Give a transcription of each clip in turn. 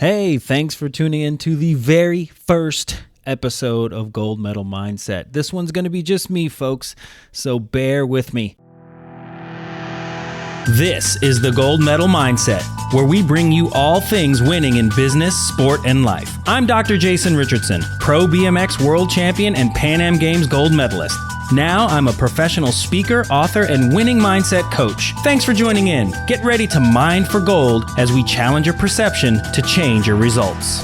Hey, thanks for tuning in to the very first episode of Gold Medal Mindset. This one's going to be just me, folks, so bear with me. This is the Gold Medal Mindset, where we bring you all things winning in business, sport, and life. I'm Dr. Jason Richardson, pro BMX world champion and Pan Am Games gold medalist. Now I'm a professional speaker, author, and winning mindset coach. Thanks for joining in. Get ready to mine for gold as we challenge your perception to change your results.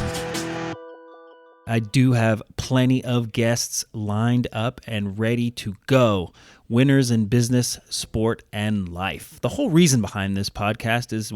I do have plenty of guests lined up and ready to go. Winners in business, sport, and life. The whole reason behind this podcast is,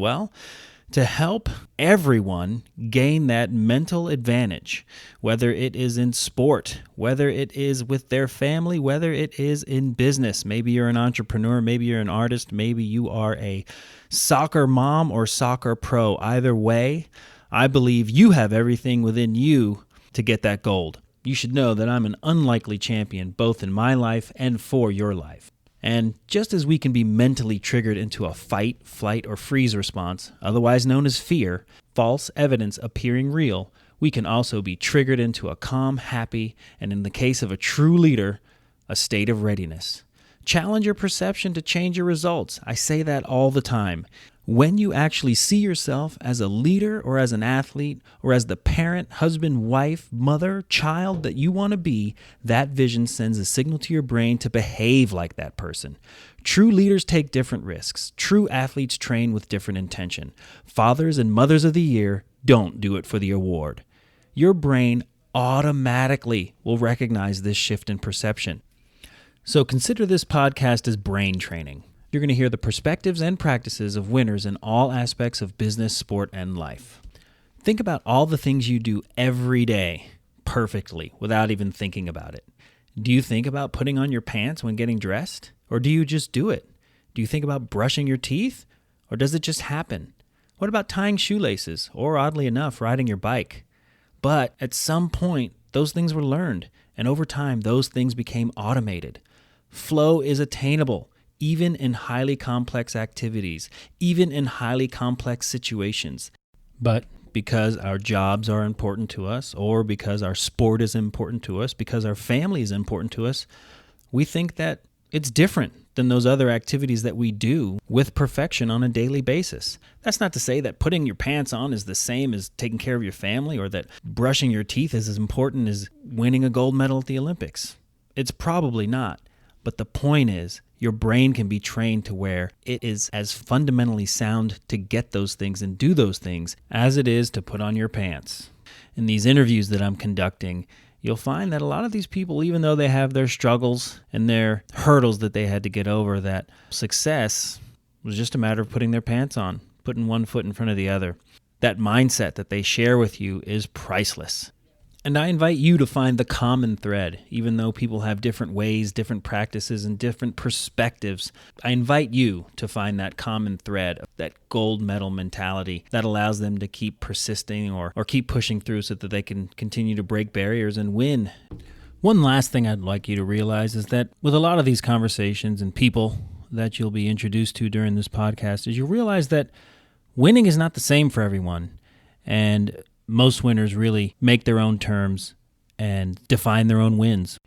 to help everyone gain that mental advantage, whether it is in sport, whether it is with their family, whether it is in business. Maybe you're an entrepreneur, maybe you're an artist, maybe you are a soccer mom or soccer pro. Either way, I believe you have everything within you to get that gold. You should know that I'm an unlikely champion, both in my life and for your life. And just as we can be mentally triggered into a fight, flight, or freeze response, otherwise known as fear, false evidence appearing real, we can also be triggered into a calm, happy, and in the case of a true leader, a state of readiness. Challenge your perception to change your results. I say that all the time. When you actually see yourself as a leader or as an athlete or as the parent, husband, wife, mother, child that you want to be, that vision sends a signal to your brain to behave like that person. True leaders take different risks. True athletes train with different intention. Fathers and mothers of the year don't do it for the award. Your brain automatically will recognize this shift in perception. So consider this podcast as brain training. You're going to hear the perspectives and practices of winners in all aspects of business, sport, and life. Think about all the things you do every day perfectly without even thinking about it. Do you think about putting on your pants when getting dressed? Or do you just do it? Do you think about brushing your teeth? Or does it just happen? What about tying shoelaces? Or oddly enough, riding your bike? But at some point, those things were learned. And over time, those things became automated. Flow is attainable. Even in highly complex activities, even in highly complex situations. But because our jobs are important to us, or because our sport is important to us, because our family is important to us, we think that it's different than those other activities that we do with perfection on a daily basis. That's not to say that putting your pants on is the same as taking care of your family, or that brushing your teeth is as important as winning a gold medal at the Olympics. It's probably not. But the point is, your brain can be trained to where it is as fundamentally sound to get those things and do those things as it is to put on your pants. In these interviews that I'm conducting, you'll find that a lot of these people, even though they have their struggles and their hurdles that they had to get over, that success was just a matter of putting their pants on, putting one foot in front of the other. That mindset that they share with you is priceless. And I invite you to find the common thread. Even though people have different ways, different practices, and different perspectives, I invite you to find that common thread, that gold medal mentality that allows them to keep persisting or keep pushing through so that they can continue to break barriers and win. One last thing I'd like you to realize is that with a lot of these conversations and people that you'll be introduced to during this podcast, is you'll realize that winning is not the same for everyone. And most winners really make their own terms and define their own wins.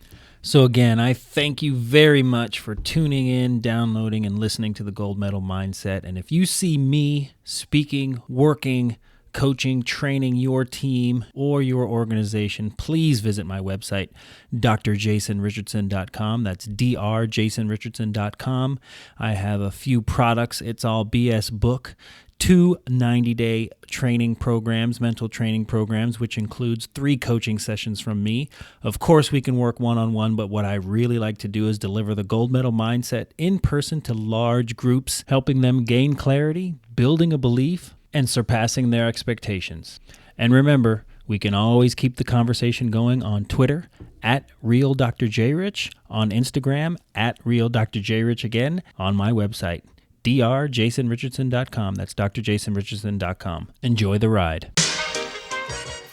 So again, I thank you very much for tuning in, downloading, and listening to the Gold Medal Mindset. And if you see me speaking, working, coaching, training your team or your organization, please visit my website, drjasonrichardson.com. That's drjasonrichardson.com. I have a few products. It's all BS Book. 2 90-day training programs, mental training programs, which includes 3 coaching sessions from me. Of course, we can work one-on-one, but what I really like to do is deliver the Gold Medal Mindset in person to large groups, helping them gain clarity, building a belief, and surpassing their expectations. And remember, we can always keep the conversation going on Twitter, @RealDrJRich, on Instagram, @RealDrJRich again, on my website, drjasonrichardson.com. That's drjasonrichardson.com. Enjoy the ride.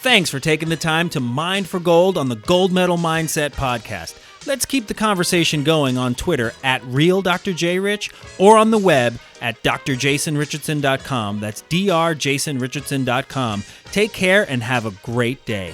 Thanks for taking the time to mine for gold on the Gold Medal Mindset podcast. Let's keep the conversation going on Twitter at RealDrJRich or on the web at drjasonrichardson.com. That's drjasonrichardson.com. Take care and have a great day.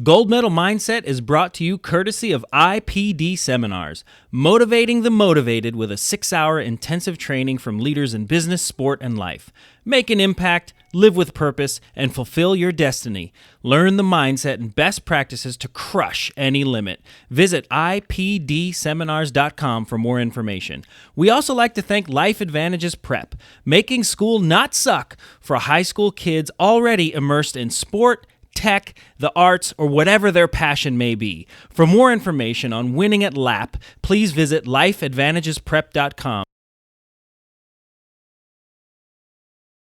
Gold Medal Mindset is brought to you courtesy of IPD Seminars, motivating the motivated with a 6-hour intensive training from leaders in business, sport, and life. Make an impact, live with purpose, and fulfill your destiny. Learn the mindset and best practices to crush any limit. Visit ipdseminars.com for more information. We also like to thank Life Advantages Prep, making school not suck for high school kids already immersed in sport, tech, the arts, or whatever their passion may be. For more information on winning at LAP, please visit lifeadvantagesprep.com.